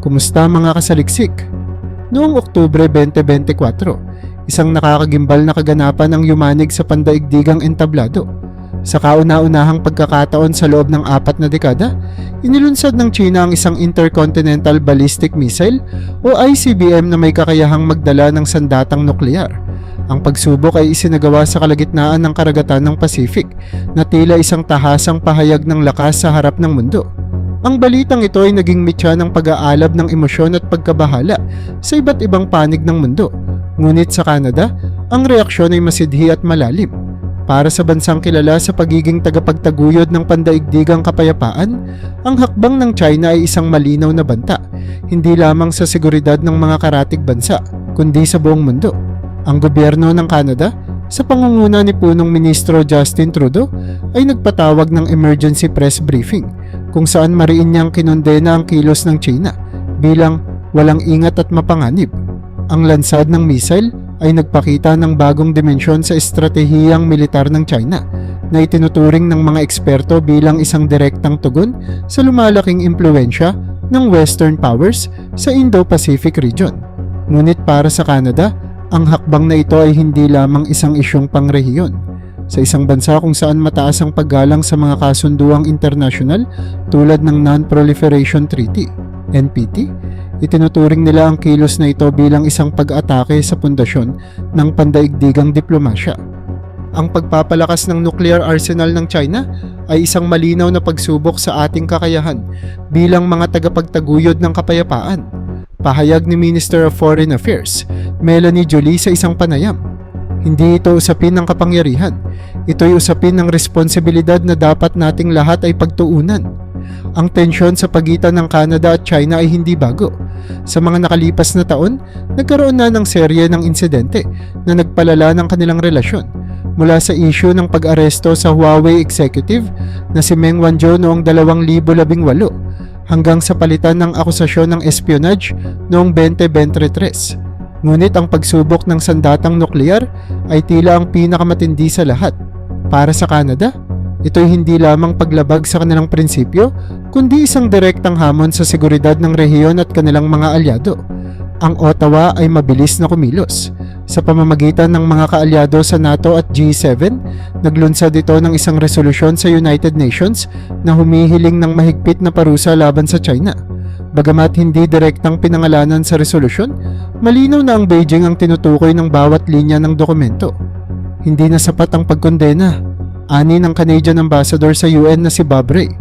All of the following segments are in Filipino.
Kumusta mga kasaliksik? Noong Oktubre 2024, isang nakakagimbal na kaganapan ang yumanig sa pandaigdigang entablado. Sa kauna-unahang pagkakataon sa loob ng 4 na dekada, inilunsad ng China ang isang Intercontinental Ballistic Missile o ICBM na may kakayahang magdala ng sandatang nuklear. Ang pagsubok ay isinagawa sa kalagitnaan ng karagatan ng Pacific na tila isang tahasang pahayag ng lakas sa harap ng mundo. Ang balitang ito ay naging mitya ng pag-aalab ng emosyon at pagkabahala sa iba't ibang panig ng mundo. Ngunit sa Canada, ang reaksyon ay masidhi at malalim. Para sa bansang kilala sa pagiging tagapagtaguyod ng pandaigdigang kapayapaan, ang hakbang ng China ay isang malinaw na banta, hindi lamang sa seguridad ng mga karatig bansa, kundi sa buong mundo. Ang gobyerno ng Canada, sa pangunguna ni punong ministro Justin Trudeau, ay nagpatawag ng emergency press briefing kung saan mariin niyang kinondena ang kilos ng China bilang walang ingat at mapanganib. Ang lansad ng missile ay nagpakita ng bagong dimensyon sa estratehiyang militar ng China na itinuturing ng mga eksperto bilang isang direktang tugon sa lumalaking impluwensya ng Western powers sa Indo-Pacific region. Ngunit para sa Canada, ang hakbang na ito ay hindi lamang isang isyong pangrehiyon. Sa isang bansa kung saan mataas ang paggalang sa mga kasunduang internasyonal tulad ng Non-Proliferation Treaty, NPT, itinuturing nila ang kilos na ito bilang isang pag-atake sa pundasyon ng pandaigdigang diplomasya. Ang pagpapalakas ng nuclear arsenal ng China ay isang malinaw na pagsubok sa ating kakayahan bilang mga tagapagtaguyod ng kapayapaan. Pahayag ni Minister of Foreign Affairs, Melanie Joly sa isang panayam. Hindi ito usapin ng kapangyarihan. Ito'y usapin ng responsibilidad na dapat nating lahat ay pagtuunan. Ang tensyon sa pagitan ng Canada at China ay hindi bago. Sa mga nakalipas na taon, nagkaroon na ng serye ng insidente na nagpalala ng kanilang relasyon. Mula sa isyu ng pag-aresto sa Huawei executive na si Meng Wanzhou noong 2018 hanggang sa palitan ng akusasyon ng espionage noong 2023. Ngunit ang pagsubok ng sandatang nuklear ay tila ang pinakamatindi sa lahat. Para sa Canada, ito'y hindi lamang paglabag sa kanilang prinsipyo, kundi isang direktang hamon sa seguridad ng rehiyon at kanilang mga alyado. Ang Ottawa ay mabilis na kumilos. Sa pamamagitan ng mga kaalyado sa NATO at G7, naglunsad ito ng isang resolusyon sa United Nations na humihiling ng mahigpit na parusa laban sa China. Bagamat hindi direktang pinangalanan sa resolusyon, malinaw na ang Beijing ang tinutukoy ng bawat linya ng dokumento. Hindi na sapat ang pagkondena, ani ng Canadian Ambassador sa UN na si Bob Ray.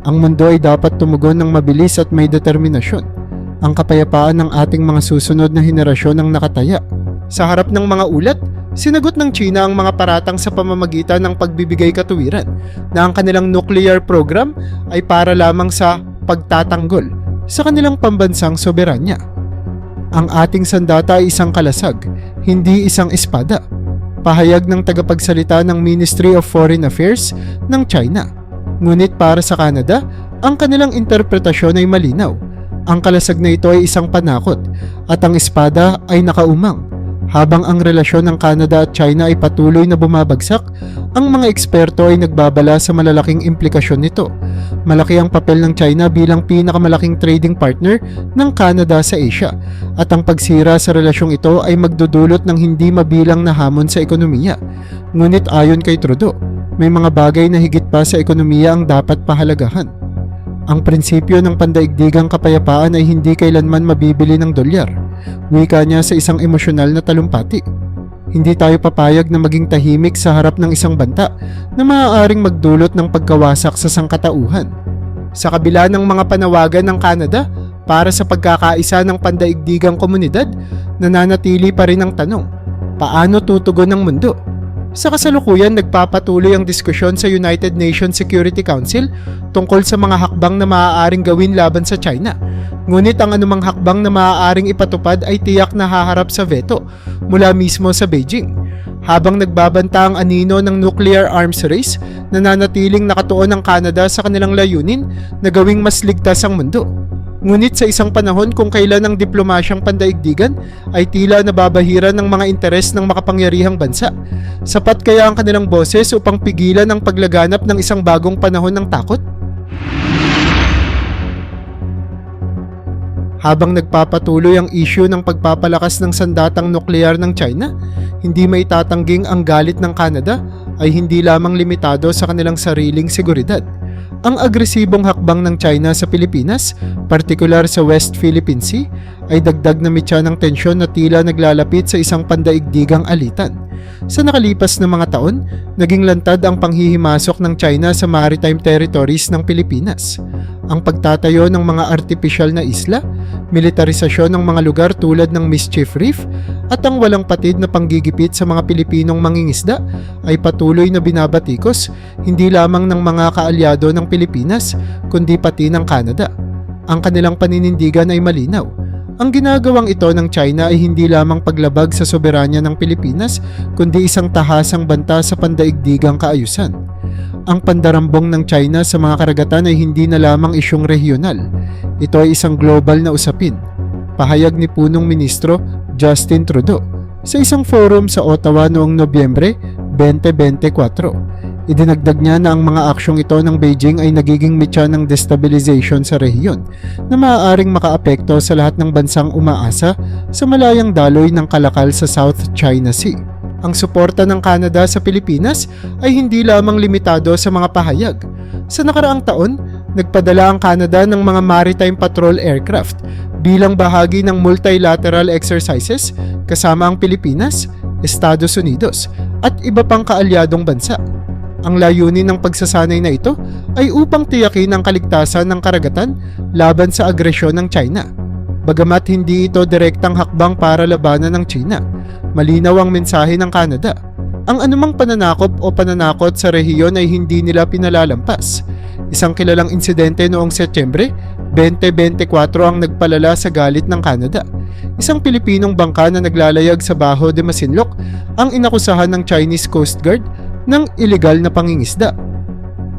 Ang mundo ay dapat tumugon ng mabilis at may determinasyon. Ang kapayapaan ng ating mga susunod na henerasyon ang nakataya. Sa harap ng mga ulat, sinagot ng China ang mga paratang sa pamamagitan ng pagbibigay katuwiran na ang kanilang nuclear program ay para lamang sa pagtatanggol sa kanilang pambansang soberanya. Ang ating sandata ay isang kalasag, hindi isang espada. Pahayag ng tagapagsalita ng Ministry of Foreign Affairs ng China. Ngunit para sa Canada, ang kanilang interpretasyon ay malinaw. Ang kalasag na ito ay isang panakot at ang espada ay nakaumang. Habang ang relasyon ng Canada at China ay patuloy na bumabagsak, ang mga eksperto ay nagbabala sa malalaking implikasyon nito. Malaki ang papel ng China bilang pinakamalaking trading partner ng Canada sa Asia at ang pagsira sa relasyong ito ay magdudulot ng hindi mabilang na hamon sa ekonomiya. Ngunit ayon kay Trudeau, may mga bagay na higit pa sa ekonomiya ang dapat pahalagahan. Ang prinsipyo ng pandaigdigang kapayapaan ay hindi kailanman mabibili ng dolyar. Wika niya sa isang emosyonal na talumpati. Hindi tayo papayag na maging tahimik sa harap ng isang banta na maaaring magdulot ng pagkawasak sa sangkatauhan. Sa kabila ng mga panawagan ng Canada para sa pagkakaisa ng pandaigdigang komunidad, nananatili pa rin ang tanong, paano tutugon ng mundo? Sa kasalukuyan, nagpapatuloy ang diskusyon sa United Nations Security Council tungkol sa mga hakbang na maaaring gawin laban sa China. Ngunit ang anumang hakbang na maaaring ipatupad ay tiyak na haharap sa veto mula mismo sa Beijing. Habang nagbabanta ang anino ng nuclear arms race, nananatiling nakatuon ang Canada sa kanilang layunin na gawing mas ligtas ang mundo. Ngunit sa isang panahon kung kailan ang diplomasyang pandaigdigan ay tila nababahiran ng mga interes ng makapangyarihang bansa. Sapat kaya ang kanilang boses upang pigilan ang paglaganap ng isang bagong panahon ng takot? Habang nagpapatuloy ang issue ng pagpapalakas ng sandatang nuklear ng China, hindi maitatanging ang galit ng Canada ay hindi lamang limitado sa kanilang sariling seguridad. Ang agresibong hakbang ng China sa Pilipinas, partikular sa West Philippine Sea, ay dagdag na mitya ng tensyon na tila naglalapit sa isang pandaigdigang alitan. Sa nakalipas na mga taon, naging lantad ang panghihimasok ng China sa maritime territories ng Pilipinas. Ang pagtatayo ng mga artipisyal na isla, militarisasyon ng mga lugar tulad ng Mischief Reef, at ang walang patid na panggigipit sa mga Pilipinong mangingisda ay patuloy na binabatikos hindi lamang ng mga kaalyado ng Pilipinas kundi pati ng Canada. Ang kanilang paninindigan ay malinaw. Ang ginagawang ito ng China ay hindi lamang paglabag sa soberanya ng Pilipinas kundi isang tahasang banta sa pandaigdigang kaayusan. Ang pandarambong ng China sa mga karagatan ay hindi na lamang isyung regional. Ito ay isang global na usapin. Pahayag ni Punong Ministro Justin Trudeau sa isang forum sa Ottawa noong Nobyembre 2024. Idinagdag niya na ang mga aksyong ito ng Beijing ay nagiging mitya ng destabilization sa rehiyon na maaaring makaapekto sa lahat ng bansang umaasa sa malayang daloy ng kalakal sa South China Sea. Ang suporta ng Canada sa Pilipinas ay hindi lamang limitado sa mga pahayag. Sa nakaraang taon, nagpadala ang Canada ng mga maritime patrol aircraft bilang bahagi ng multilateral exercises kasama ang Pilipinas, Estados Unidos at iba pang kaalyadong bansa. Ang layunin ng pagsasanay na ito ay upang tiyakin ang kaligtasan ng karagatan laban sa agresyon ng China. Bagamat hindi ito direktang hakbang para labanan ng China, malinaw ang mensahe ng Canada. Ang anumang pananakop o pananakot sa rehiyon ay hindi nila pinalalampas. Isang kilalang insidente noong Setyembre 2024 ang nagpalala sa galit ng Canada. Isang Pilipinong bangka na naglalayag sa Bajo de Masinloc ang inakusahan ng Chinese Coast Guard ng ilegal na pangingisda.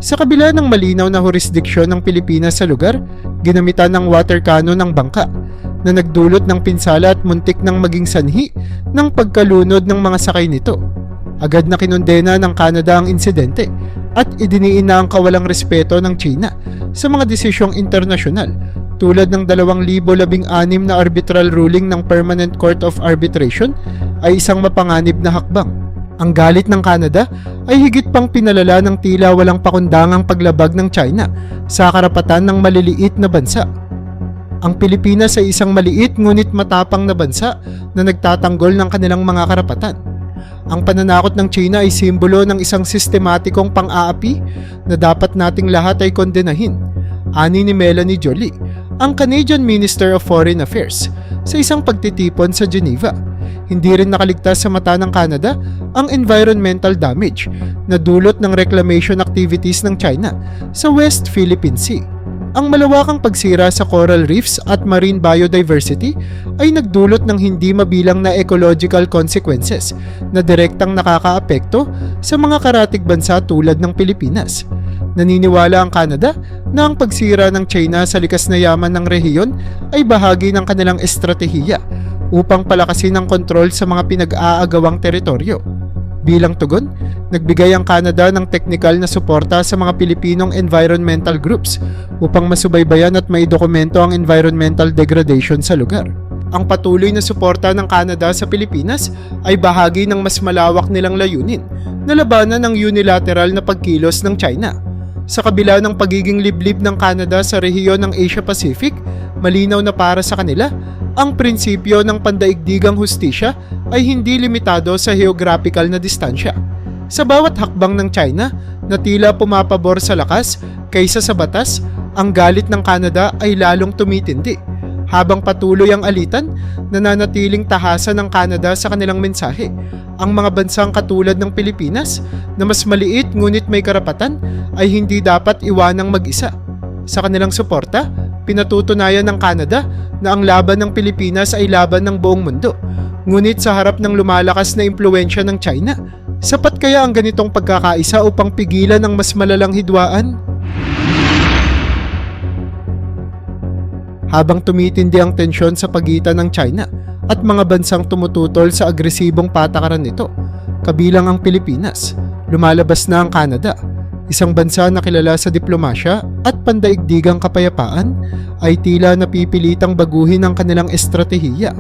Sa kabila ng malinaw na jurisdiksyon ng Pilipinas sa lugar, ginamitan ng water cannon ng bangka na nagdulot ng pinsala at muntik ng maging sanhi ng pagkalunod ng mga sakay nito. Agad na kinondena ng Canada ang insidente at idiniin na ang kawalang respeto ng China sa mga desisyong internasyonal tulad ng 2016 na arbitral ruling ng Permanent Court of Arbitration ay isang mapanganib na hakbang. Ang galit ng Canada ay higit pang pinalala ng tila walang pakundangang paglabag ng China sa karapatan ng maliliit na bansa. Ang Pilipinas ay isang maliit ngunit matapang na bansa na nagtatanggol ng kanilang mga karapatan. Ang pananakot ng China ay simbolo ng isang sistematikong pang-aapi na dapat nating lahat ay kondenahin, ani ni Melanie Joly, ang Canadian Minister of Foreign Affairs, sa isang pagtitipon sa Geneva. Hindi rin nakaligtas sa mata ng Canada ang environmental damage na dulot ng reclamation activities ng China sa West Philippine Sea. Ang malawakang pagsira sa coral reefs at marine biodiversity ay nagdulot ng hindi mabilang na ecological consequences na direktang nakakaapekto sa mga karatig bansa tulad ng Pilipinas. Naniniwala ang Canada na ang pagsira ng China sa likas na yaman ng rehiyon ay bahagi ng kanilang estratehiya upang palakasin ang kontrol sa mga pinag-aagawang teritoryo. Bilang tugon, nagbigay ang Canada ng teknikal na suporta sa mga Pilipinong environmental groups upang masubaybayan at maidokumento ang environmental degradation sa lugar. Ang patuloy na suporta ng Canada sa Pilipinas ay bahagi ng mas malawak nilang layunin na labanan ang unilateral na pagkilos ng China. Sa kabila ng pagiging liblib ng Canada sa rehiyon ng Asia-Pacific, malinaw na para sa kanila, ang prinsipyo ng pandaigdigang hustisya ay hindi limitado sa geographical na distansya. Sa bawat hakbang ng China na tila pumapabor sa lakas kaysa sa batas, ang galit ng Canada ay lalong tumitindi. Habang patuloy ang alitan, nananatiling tahasan ng Canada sa kanilang mensahe. Ang mga bansang katulad ng Pilipinas na mas maliit ngunit may karapatan ay hindi dapat iwanang mag-isa. Sa kanilang suporta, pinatutunayan ng Canada na ang laban ng Pilipinas ay laban ng buong mundo. Ngunit sa harap ng lumalakas na impluwensya ng China, sapat kaya ang ganitong pagkakaisa upang pigilan ang mas malalang hidwaan? Habang tumitindi ang tensyon sa pagitan ng China at mga bansang tumututol sa agresibong patakaran nito, kabilang ang Pilipinas, lumalabas na ang Canada. Isang bansa na kilala sa diplomasya at pandaigdigang kapayapaan ay tila napipilitang baguhin ang kanilang estratehiya.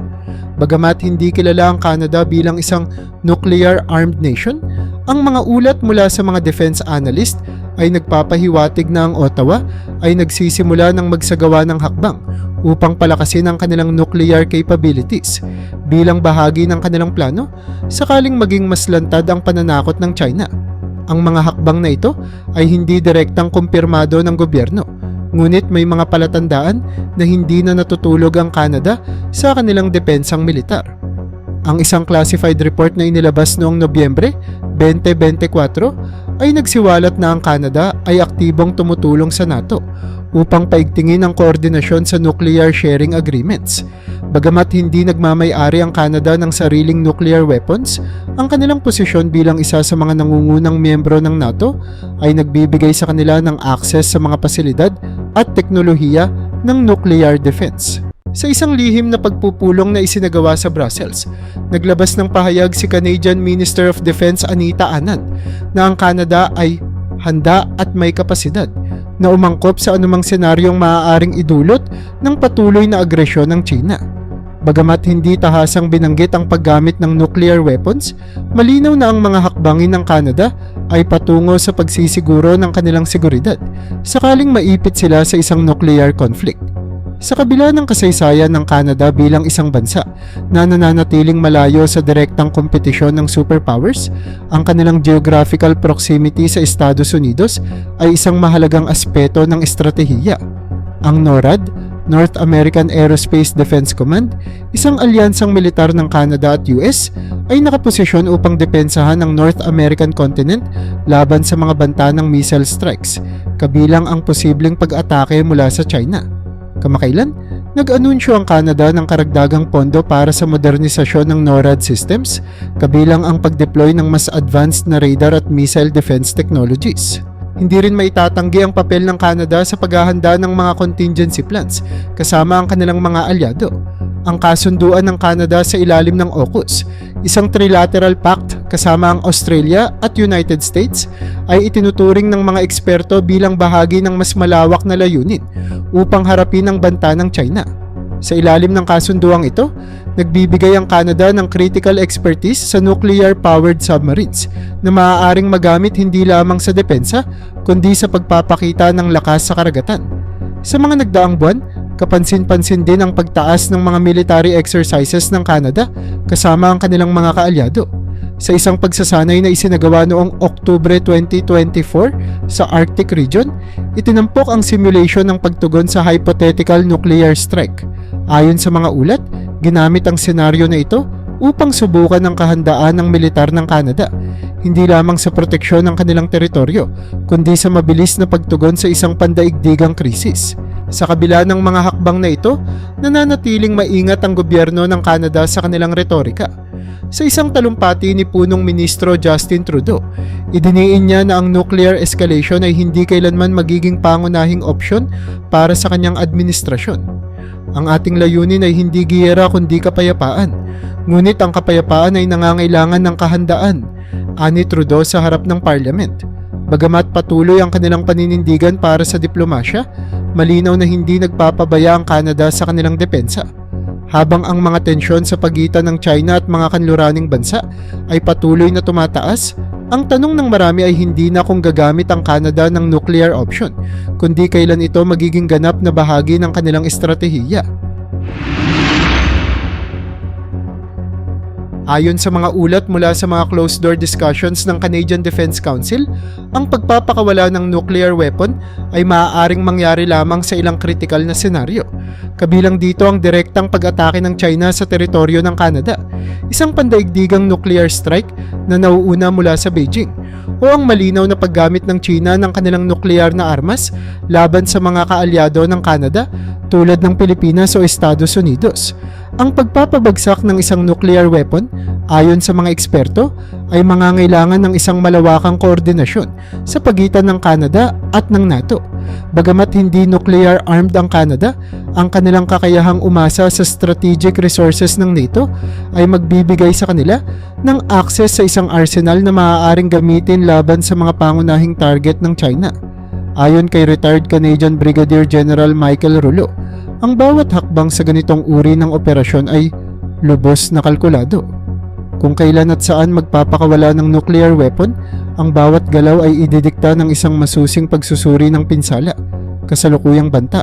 Bagamat hindi kilala ang Canada bilang isang nuclear-armed nation, ang mga ulat mula sa mga defense analyst ay nagpapahiwatig na ang Ottawa ay nagsisimula ng magsagawa ng hakbang upang palakasin ang kanilang nuclear capabilities bilang bahagi ng kanilang plano sakaling maging mas lantad ang pananakot ng China. Ang mga hakbang na ito ay hindi direktang kumpirmado ng gobyerno, ngunit may mga palatandaan na hindi na natutulog ang Canada sa kanilang depensang militar. Ang isang classified report na inilabas noong Nobyembre 2024 ay nagsiwalat na ang Canada ay aktibong tumutulong sa NATO upang paigtingin ang koordinasyon sa nuclear sharing agreements. Bagamat hindi nagmamay-ari ang Canada ng sariling nuclear weapons, ang kanilang posisyon bilang isa sa mga nangungunang miyembro ng NATO ay nagbibigay sa kanila ng access sa mga pasilidad at teknolohiya ng nuclear defense. Sa isang lihim na pagpupulong na isinagawa sa Brussels, naglabas ng pahayag si Canadian Minister of Defense Anita Anand na ang Canada ay handa at may kapasidad na umangkop sa anumang senaryong maaaring idulot ng patuloy na agresyon ng China. Bagamat hindi tahasang binanggit ang paggamit ng nuclear weapons, malinaw na ang mga hakbangin ng Canada ay patungo sa pagsisiguro ng kanilang seguridad sakaling maipit sila sa isang nuclear conflict. Sa kabila ng kasaysayan ng Canada bilang isang bansa na nananatiling malayo sa direktang kompetisyon ng superpowers, ang kanilang geographical proximity sa Estados Unidos ay isang mahalagang aspeto ng estratehiya. Ang NORAD, North American Aerospace Defense Command, isang alyansang militar ng Canada at US, ay nakaposisyon upang depensahan ang North American continent laban sa mga banta ng missile strikes, kabilang ang posibleng pag-atake mula sa China. Kamakailan, nag-anunsyo ang Canada ng karagdagang pondo para sa modernisasyon ng NORAD systems, kabilang ang pag-deploy ng mas advanced na radar at missile defense technologies. Hindi rin maitatanggi ang papel ng Canada sa paghahanda ng mga contingency plans kasama ang kanilang mga alyado. Ang kasunduan ng Canada sa ilalim ng AUKUS, isang trilateral pact kasama ang Australia at United States, ay itinuturing ng mga eksperto bilang bahagi ng mas malawak na layunin upang harapin ang banta ng China. Sa ilalim ng kasunduang ito, nagbibigay ang Canada ng critical expertise sa nuclear-powered submarines na maaaring magamit hindi lamang sa depensa kundi sa pagpapakita ng lakas sa karagatan. Sa mga nagdaang buwan, kapansin-pansin din ang pagtaas ng mga military exercises ng Canada kasama ang kanilang mga kaalyado. Sa isang pagsasanay na isinagawa noong Oktubre 2024 sa Arctic region, itinampok ang simulation ng pagtugon sa hypothetical nuclear strike. Ayon sa mga ulat, ginamit ang senaryo na ito upang subukan ang kahandaan ng militar ng Canada, hindi lamang sa proteksyon ng kanilang teritoryo, kundi sa mabilis na pagtugon sa isang pandaigdigang krisis. Sa kabila ng mga hakbang na ito, nananatiling maingat ang gobyerno ng Canada sa kanilang retorika. Sa isang talumpati ni punong ministro Justin Trudeau, idiniin niya na ang nuclear escalation ay hindi kailanman magiging pangunahing opsyon para sa kanyang administrasyon. Ang ating layunin ay hindi giyera kundi kapayapaan, ngunit ang kapayapaan ay nangangailangan ng kahandaan, ani Trudeau sa harap ng Parliament. Bagamat patuloy ang kanilang paninindigan para sa diplomasya, malinaw na hindi nagpapabaya ang Canada sa kanilang depensa. Habang ang mga tensyon sa pagitan ng China at mga kanluraning bansa ay patuloy na tumataas, ang tanong ng marami ay hindi na kung gagamit ang Canada ng nuclear option, kundi kailan ito magiging ganap na bahagi ng kanilang estratehiya. Ayon sa mga ulat mula sa mga closed-door discussions ng Canadian Defense Council, ang pagpapakawala ng nuclear weapon ay maaaring mangyari lamang sa ilang kritikal na senaryo. Kabilang dito ang direktang pag-atake ng China sa teritoryo ng Canada, isang pandaigdigang nuclear strike na nauuna mula sa Beijing, o ang malinaw na paggamit ng China ng kanilang nuklear na armas laban sa mga kaalyado ng Canada tulad ng Pilipinas o Estados Unidos. Ang pagpapabagsak ng isang nuclear weapon Ayon sa mga eksperto, ay mangangailangan ng isang malawakang koordinasyon sa pagitan ng Canada at ng NATO. Bagamat hindi nuclear-armed ang Canada, ang kanilang kakayahang umasa sa strategic resources ng NATO ay magbibigay sa kanila ng access sa isang arsenal na maaaring gamitin laban sa mga pangunahing target ng China. Ayon kay retired Canadian Brigadier General Michael Rouleau, ang bawat hakbang sa ganitong uri ng operasyon ay lubos na kalkulado. Kung kailan at saan magpapakawala ng nuclear weapon, ang bawat galaw ay ididikta ng isang masusing pagsusuri ng pinsala, kasalukuyang banta,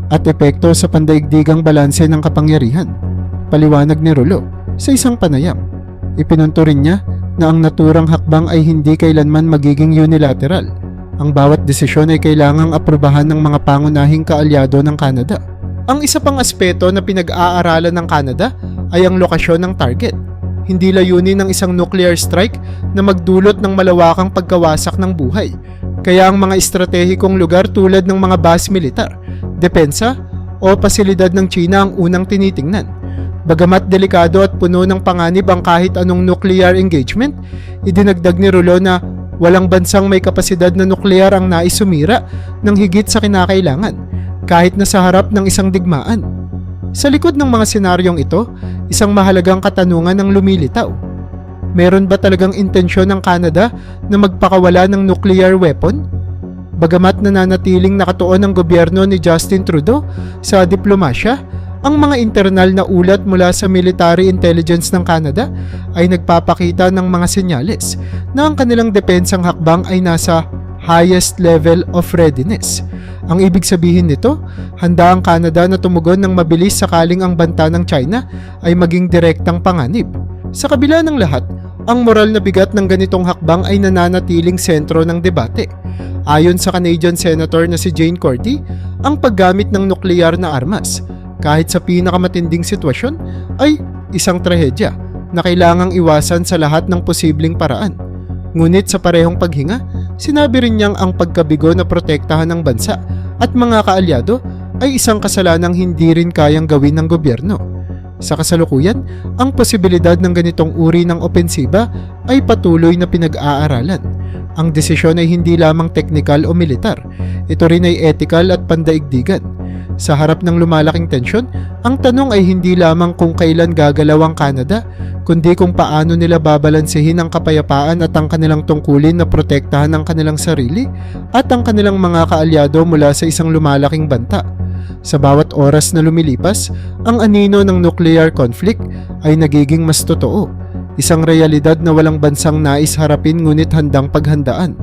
at epekto sa pandaigdigang balanse ng kapangyarihan. Paliwanag ni Rouleau sa isang panayam. Ipinunto rin niya na ang naturang hakbang ay hindi kailanman magiging unilateral. Ang bawat desisyon ay kailangang aprubahan ng mga pangunahing kaalyado ng Canada. Ang isa pang aspeto na pinag-aaralan ng Canada ay ang lokasyon ng target. Hindi layunin ng isang nuclear strike na magdulot ng malawakang pagkawasak ng buhay. Kaya ang mga estratehikong lugar tulad ng mga base militar, depensa o pasilidad ng China ang unang tinitingnan. Bagamat delikado at puno ng panganib ang kahit anong nuclear engagement, idinagdag ni Rouleau na walang bansang may kapasidad na nuklear ang nais sumira ng higit sa kinakailangan, kahit na sa harap ng isang digmaan. Sa likod ng mga senaryong ito, isang mahalagang katanungan ang lumilitaw. Meron ba talagang intensyon ng Canada na magpakawala ng nuclear weapon? Bagamat nananatiling nakatuon ang gobyerno ni Justin Trudeau sa diplomasya, ang mga internal na ulat mula sa military intelligence ng Canada ay nagpapakita ng mga senyales na ang kanilang depensang hakbang ay nasa highest level of readiness. Ang ibig sabihin nito, handa ang Canada na tumugon ng mabilis sakaling ang banta ng China ay maging direktang panganib. Sa kabila ng lahat, ang moral na bigat ng ganitong hakbang ay nananatiling sentro ng debate. Ayon sa Canadian Senator na si Jane Cordy, ang paggamit ng nukleyar na armas, kahit sa pinakamatinding sitwasyon, ay isang trahedya na kailangang iwasan sa lahat ng posibleng paraan. Ngunit sa parehong paghinga, sinabi rin niyang ang pagkabigo na protektahan ng bansa at mga kaalyado ay isang kasalanang hindi rin kayang gawin ng gobyerno. Sa kasalukuyan, ang posibilidad ng ganitong uri ng opensiba ay patuloy na pinag-aaralan. Ang desisyon ay hindi lamang teknikal o militar, ito rin ay etikal at pandaigdigan. Sa harap ng lumalaking tensyon, ang tanong ay hindi lamang kung kailan gagalaw ang Canada, kundi kung paano nila babalansehin ang kapayapaan at ang kanilang tungkulin na protektahan ang kanilang sarili at ang kanilang mga kaalyado mula sa isang lumalaking banta. Sa bawat oras na lumilipas, ang anino ng nuclear conflict ay nagiging mas totoo. Isang realidad na walang bansang nais harapin ngunit handang paghandaan.